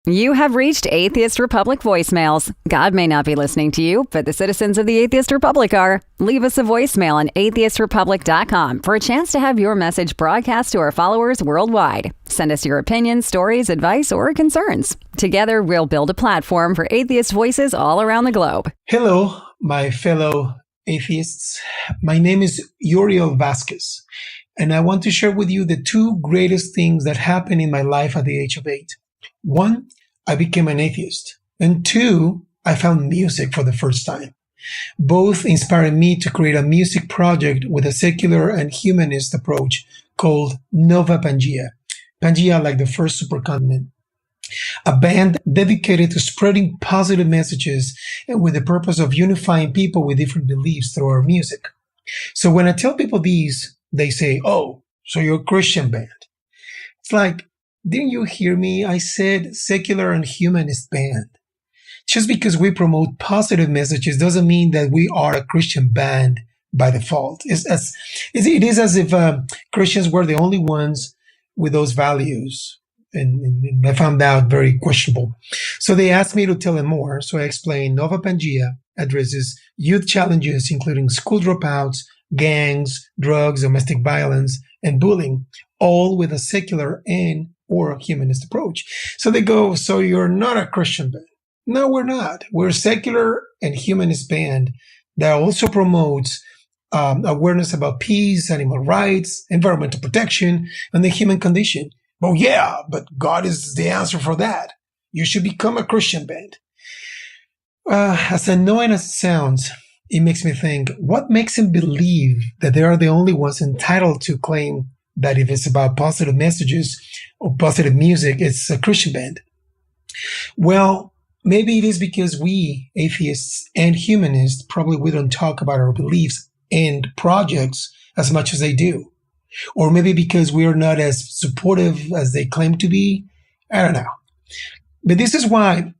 You have reached Atheist Republic voicemails. God may not be listening to you, but the citizens of the Atheist Republic are. Leave us a voicemail on atheistrepublic.com for a chance to have your message broadcast to our followers worldwide. Send us your opinions, stories, advice, or concerns. Together, we'll build a platform for atheist voices all around the globe. Hello, my fellow atheists. My name is Uriel Vasquez, and I want to share with you the two greatest things that happened in my life at the age of 8. One, I became an atheist. And two, I found music for the first time. Both inspired me to create a music project with a secular and humanist approach called Nova Pangea. Pangea like the first supercontinent. A band dedicated to spreading positive messages and with the purpose of unifying people with different beliefs through our music. So when I tell people these, they say, "Oh, so you're a Christian band." It's like, didn't you hear me? I said secular and humanist band. Just because we promote positive messages doesn't mean that we are a Christian band by default. It is as if Christians were the only ones with those values. And I found that very questionable. So they asked me to tell them more. So I explained Nova Pangea addresses youth challenges, including school dropouts, gangs, drugs, domestic violence, and bullying, all with a secular or a humanist approach. So they go, "So you're not a Christian band?" No, we're not. We're a secular and humanist band that also promotes awareness about peace, animal rights, environmental protection, and the human condition. "Oh yeah, but God is the answer for that. You should become a Christian band." As annoying as it sounds, it makes me think, what makes them believe that they are the only ones entitled to claim that if it's about positive messages or positive music, it's a Christian band? Well, maybe it is because we, atheists and humanists, we don't talk about our beliefs and projects as much as they do. Or maybe because we are not as supportive as they claim to be. I don't know. But this is why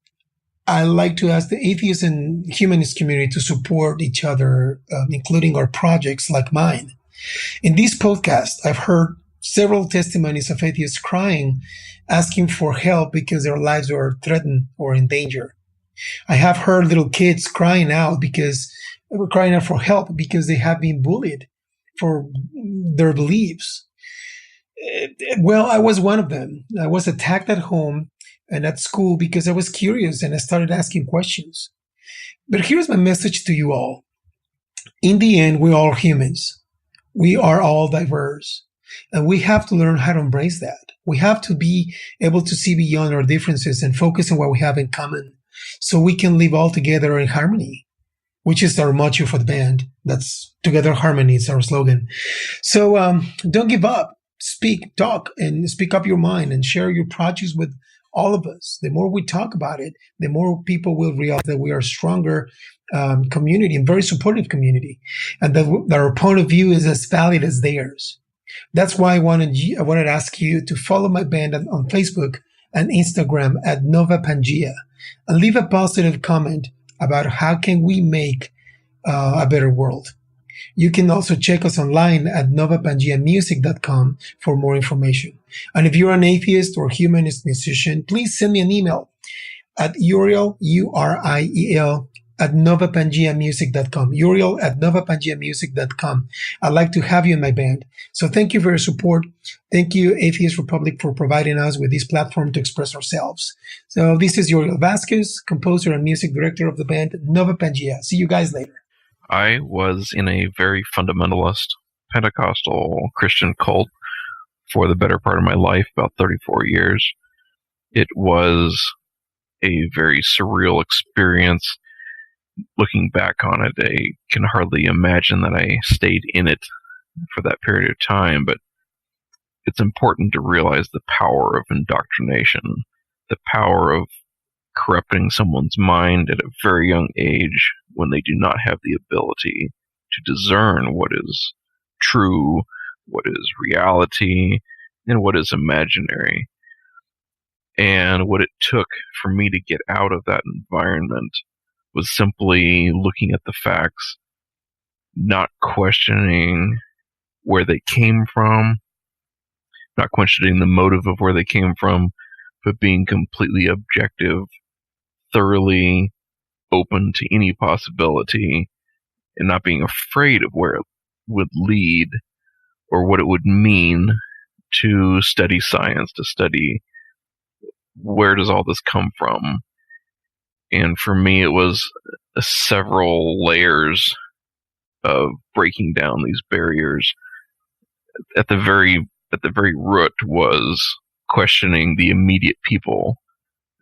I like to ask the atheist and humanist community to support each other, including our projects like mine. In this podcast, I've heard several testimonies of atheists crying, asking for help because their lives are threatened or in danger. I have heard little kids crying out for help because they have been bullied for their beliefs. Well, I was one of them. I was attacked at home and at school because I was curious and I started asking questions. But here's my message to you all. In the end, we're all humans. We are all diverse. And we have to learn how to embrace that. We have to be able to see beyond our differences and focus on what we have in common so we can live all together in harmony, which is our motto for the band. That's Together Harmony is our slogan. So don't give up. Speak, talk, and speak up your mind and share your projects with all of us. The more we talk about it, the more people will realize that we are a stronger community and very supportive community, and that our point of view is as valid as theirs. That's why I wanted to ask you to follow my band on Facebook and Instagram at Nova Pangea and leave a positive comment about how can we make a better world. You can also check us online at novapangeamusic.com for more information. And if you're an atheist or humanist musician, please send me an email at Uriel, Uriel, at novapangeamusic.com. Uriel at novapangeamusic.com. I'd like to have you in my band. So thank you for your support. Thank you, Atheist Republic, for providing us with this platform to express ourselves. So this is Uriel Vasquez, composer and music director of the band Nova Pangea. See you guys later. I was in a very fundamentalist Pentecostal Christian cult for the better part of my life, about 34 years. It was a very surreal experience. Looking back on it, I can hardly imagine that I stayed in it for that period of time, but it's important to realize the power of indoctrination, the power of corrupting someone's mind at a very young age when they do not have the ability to discern what is true, what is reality, and what is imaginary. And what it took for me to get out of that environment was simply looking at the facts, not questioning where they came from, not questioning the motive of where they came from, but being completely objective, thoroughly open to any possibility, and not being afraid of where it would lead or what it would mean to study science, to study where does all this come from. And for me, it was several layers of breaking down these barriers. At the very root was questioning the immediate people,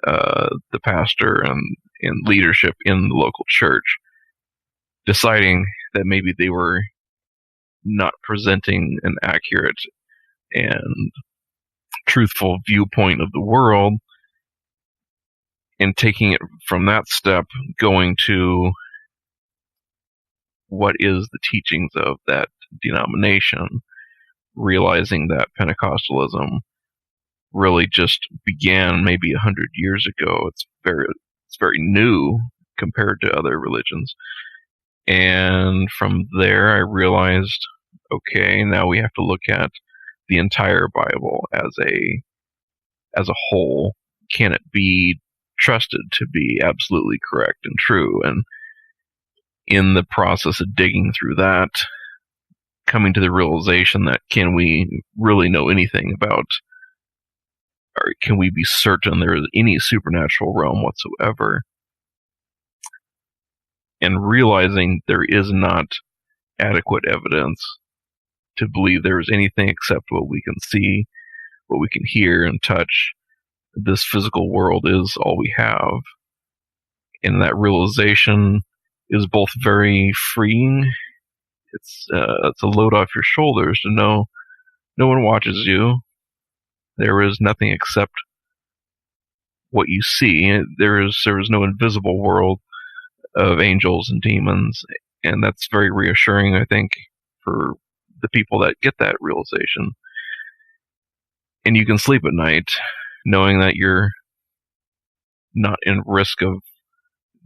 the pastor and leadership in the local church, deciding that maybe they were not presenting an accurate and truthful viewpoint of the world, and taking it from that step, going to what is the teachings of that denomination, realizing that Pentecostalism really just began maybe 100 years ago. It's very new compared to other religions. And from there, I realized, okay, now we have to look at the entire Bible as a whole. Can it be trusted to be absolutely correct and true? And in the process of digging through that, coming to the realization that can we really know anything about, or can we be certain there is any supernatural realm whatsoever? And realizing there is not adequate evidence to believe there is anything except what we can see, what we can hear and touch. This physical world is all we have. And that realization is both very freeing. It's a load off your shoulders to know no one watches you. There is nothing except what you see. There is no invisible world of angels and demons, and that's very reassuring, I think, for the people that get that realization. And you can sleep at night knowing that you're not in risk of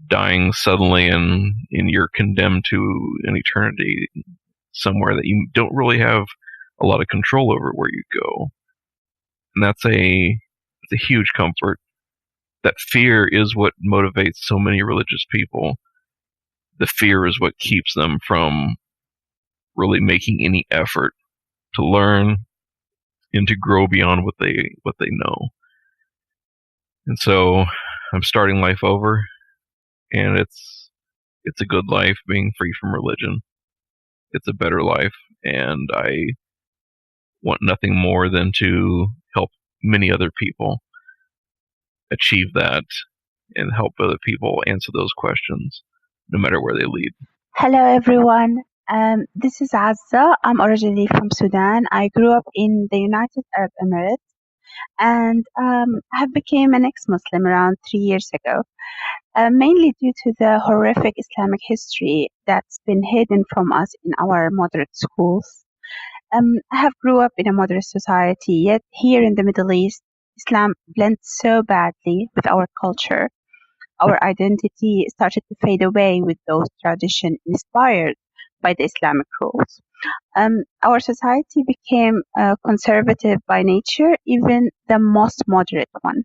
dying suddenly and you're condemned to an eternity somewhere that you don't really have a lot of control over where you go. And that's a huge comfort. That fear is what motivates so many religious people. The fear is what keeps them from really making any effort to learn and to grow beyond what they know. And so I'm starting life over, and it's a good life being free from religion. It's a better life, and I want nothing more than to help many other people achieve that and help other people answer those questions, no matter where they lead. Hello, everyone. This is Azza. I'm originally from Sudan. I grew up in the United Arab Emirates and have become an ex-Muslim around 3 years ago, mainly due to the horrific Islamic history that's been hidden from us in our moderate schools. I have grew up in a moderate society, yet here in the Middle East, Islam blends so badly with our culture. Our identity started to fade away with those traditions inspired by the Islamic rules. Our society became conservative by nature, even the most moderate one.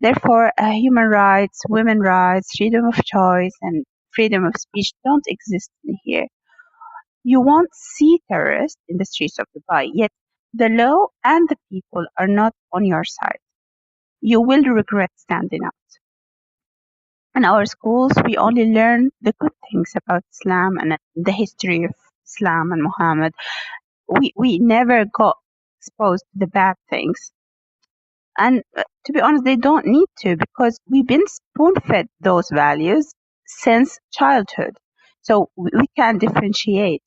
Therefore, human rights, women's rights, freedom of choice, and freedom of speech don't exist in here. You won't see terrorists in the streets of Dubai, yet the law and the people are not on your side. You will regret standing up. In our schools, we only learn the good things about Islam and the history of Islam and Muhammad. We never got exposed to the bad things. And to be honest, they don't need to, because we've been spoon-fed those values since childhood. So we can differentiate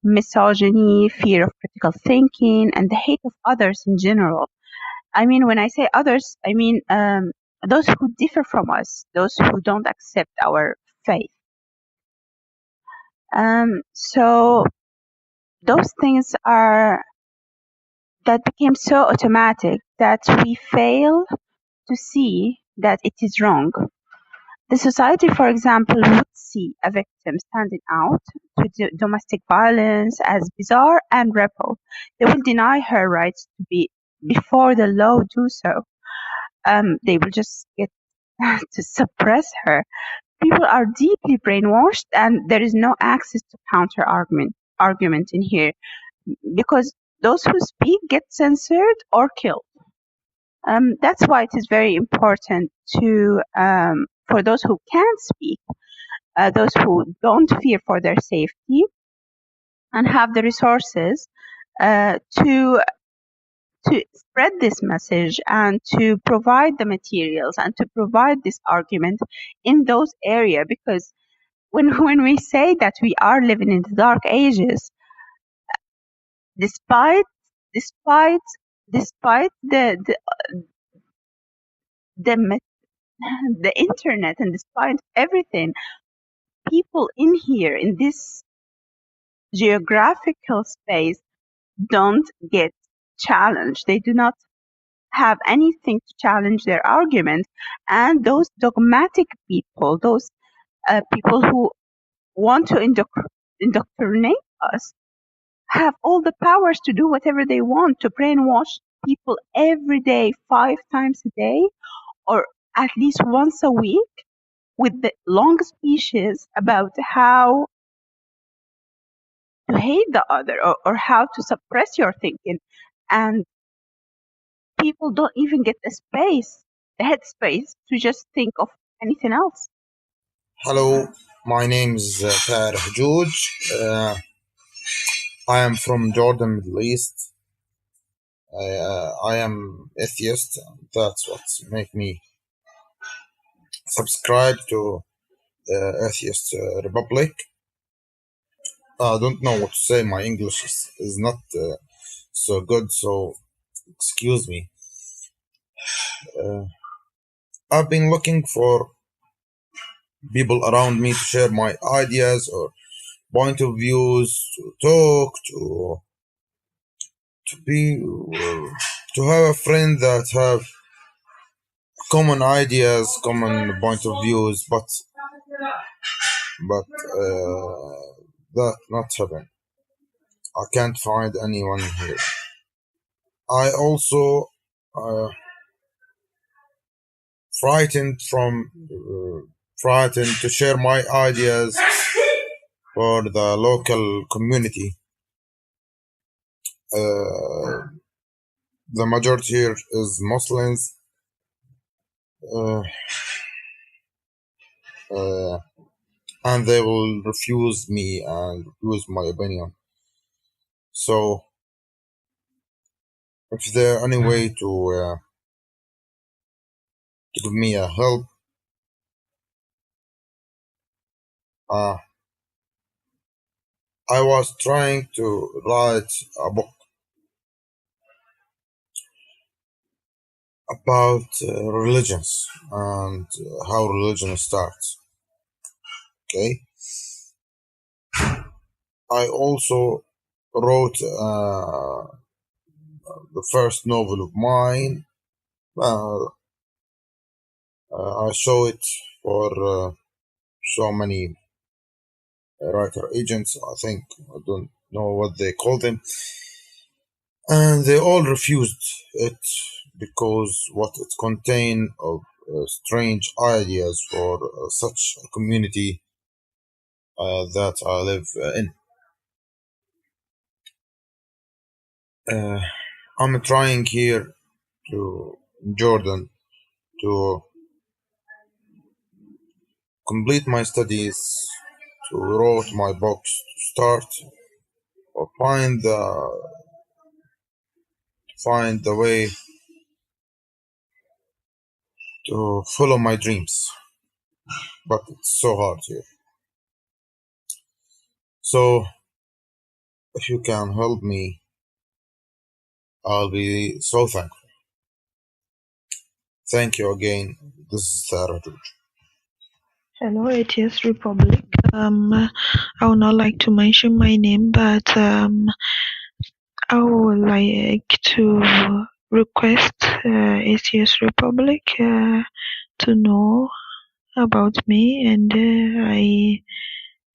misogyny, fear of critical thinking, and the hate of others in general. I mean, when I say others, I mean those who differ from us, those who don't accept our faith. So those things that became so automatic that we fail to see that it is wrong. The society, for example, would see a victim standing out to domestic violence as bizarre and rebel. They will deny her rights to be before the law do so. they will just get to suppress her. People are deeply brainwashed, and there is no access to counter argument in here, because those who speak get censored or killed. That's why it is very important to for those who can speak, those who don't fear for their safety and have the resources to spread this message and to provide the materials and to provide this argument in those areas. Because when we say that we are living in the dark ages, despite despite the the internet, and despite everything, people in here in this geographical space don't get challenged. They do not have anything to challenge their argument. And those dogmatic people, those people who want to indoctrinate us, have all the powers to do whatever they want, to brainwash people every day, 5 times a day, or at least once a week, with the long speeches about how to hate the other, or how to suppress your thinking. And people don't even get the space, the headspace, to just think of anything else. Hello, my name is Tahir Hajouj. I am from Jordan, Middle East. I am atheist. That's what make me subscribe to Atheist Republic. I don't know what to say. My English is not so good, so excuse me. I've been looking for people around me to share my ideas or point of views, to talk, to have a friend that have common ideas, common point of views, but that not happen. I can't find anyone here. I also frightened to share my ideas for the local community. The majority here is Muslims, and they will refuse me and refuse my opinion. So, if there any way to give me a help, I was trying to write a book about religions and how religion starts. Okay. I also wrote the first novel of mine. I show it for so many writer agents. I think, I don't know what they call them, and they all refused it because what it contained of strange ideas for such a community that I live in. I'm trying here to Jordan to complete my studies, to write my books, to start or find the way to follow my dreams, but it's so hard here. So if you can help me, I'll be so thankful. Thank you again. This is Sarah George. Hello, Atheist Republic. I would not like to mention my name, but I would like to request Atheist Republic to know about me, and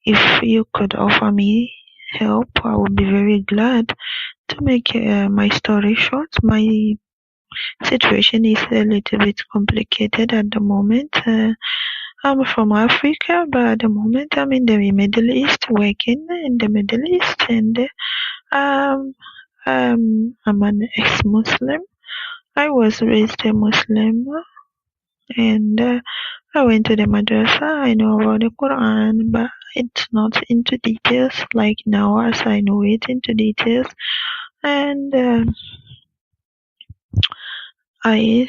if you could offer me help, I would be very glad to make my story short. My situation is a little bit complicated at the moment. I'm from Africa, but at the moment I'm in the Middle East, working in the Middle East, and um, I'm an ex-Muslim. I was raised a Muslim, and I went to the madrasa. I know about the Quran, but it's not into details like now as I know it into details. And I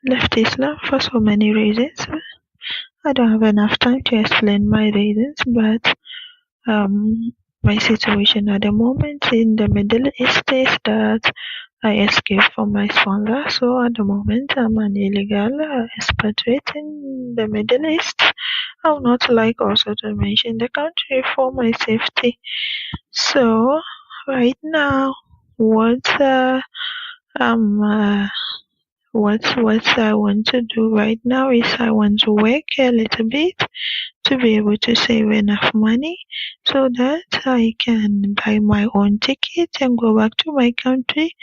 left Islam for so many reasons. I don't have enough time to explain my reasons, but my situation at the moment in the Middle East is that I escaped from my sponsor, so at the moment I'm an illegal expatriate in the Middle East. I would not like also to mention the country for my safety. So right now, what I want to do right now is I want to work a little bit to be able to save enough money so that I can buy my own ticket and go back to my country.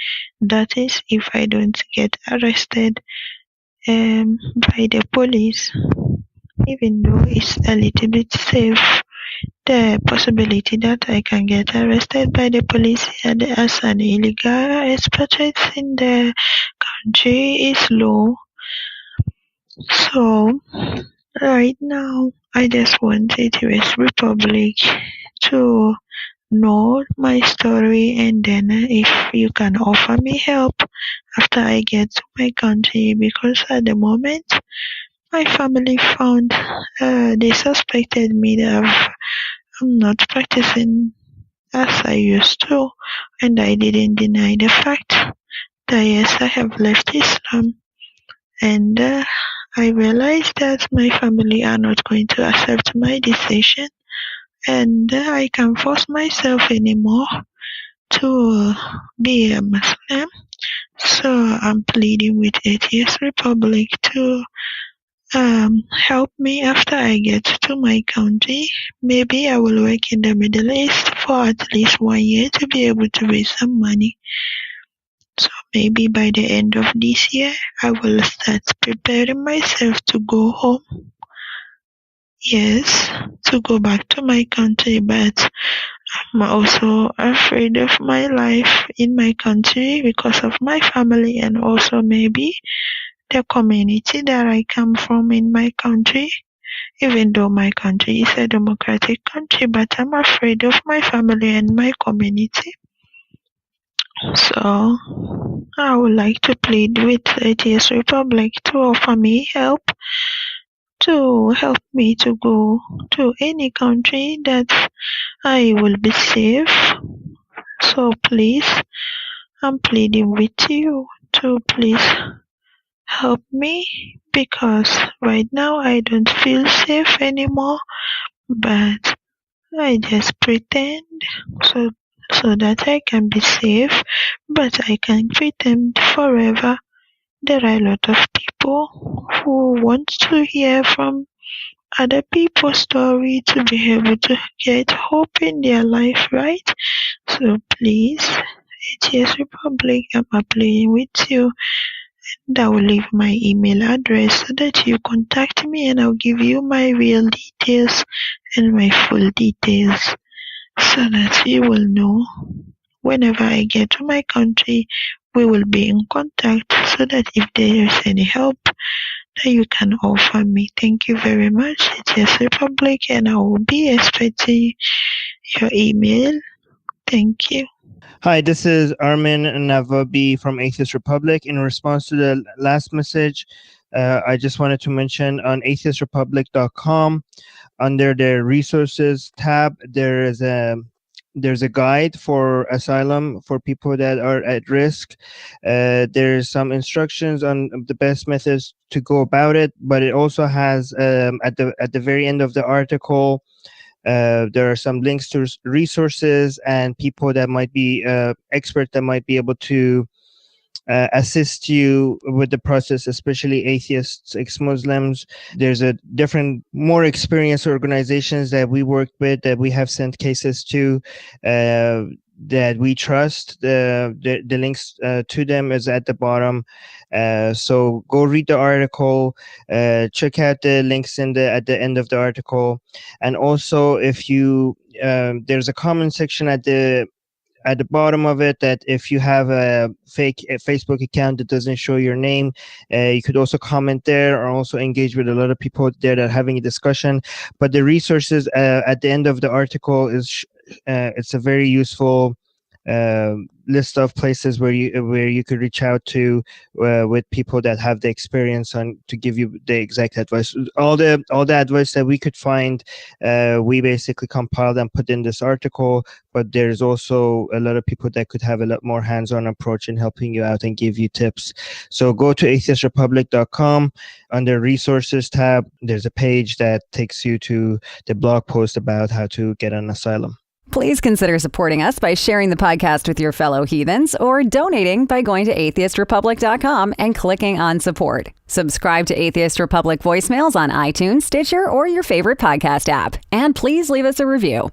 That is, if I don't get arrested by the police, even though it's a little bit safe. The possibility that I can get arrested by the police as an illegal expatriate in the country is low. So right now, I just want Atheist Republic to know my story, and then if you can offer me help after I get to my country, because at the moment my family found they suspected me that I'm not practicing as I used to, and I didn't deny the fact that yes, I have left Islam, and I realized that my family are not going to accept my decision, and I can't force myself anymore to be a Muslim. So I'm pleading with Atheist Republic to help me after I get to my country. Maybe I will work in the Middle East for at least 1 year to be able to raise some money. So maybe by the end of this year, I will start preparing myself to go home. Yes, to go back to my country, but I'm also afraid of my life in my country because of my family and also maybe the community that I come from in my country. Even though my country is a democratic country, but I'm afraid of my family and my community. So I would like to plead with Atheist Republic to offer me help, to help me to go to any country that I will be safe. So please, I'm pleading with you to please help me, because right now I don't feel safe anymore, but I just pretend so that I can be safe, but I can pretend forever. There are a lot of people who want to hear from other people's story to be able to get hope in their life, right? So please, Atheist Republic, I'm applying with you, and I will leave my email address so that you contact me, and I'll give you my real details and my full details, so that you will know whenever I get to my country, we will be in contact, so that if there is any help that you can offer me. Thank you very much, Atheist Republic, and I will be expecting your email. Thank you. Hi, this is Armin Navabi from Atheist Republic. In response to the last message, I just wanted to mention on atheistrepublic.com, under the resources tab, there's a guide for asylum for people that are at risk. There's some instructions on the best methods to go about it, but it also has at the very end of the article, there are some links to resources and people that might be experts that might be able to assist you with the process, especially atheists, ex-Muslims. There's a different, more experienced organizations that we work with, that we have sent cases to. that we trust. The links to them is at the bottom. So go read the article, check out the links at the end of the article. And also, if you there's a comment section at the bottom of it, that if you have a Facebook account that doesn't show your name, you could also comment there, or also engage with a lot of people there that are having a discussion. But the resources at the end of the article is it's a very useful list of places where you could reach out to with people that have the experience on to give you the exact advice. All the advice that we could find, we basically compiled and put in this article. But there's also a lot of people that could have a lot more hands-on approach in helping you out and give you tips. So go to atheistrepublic.com. Under resources tab, there's a page that takes you to the blog post about how to get an asylum. Please consider supporting us by sharing the podcast with your fellow heathens, or donating by going to atheistrepublic.com and clicking on support. Subscribe to Atheist Republic voicemails on iTunes, Stitcher, or your favorite podcast app. And please leave us a review.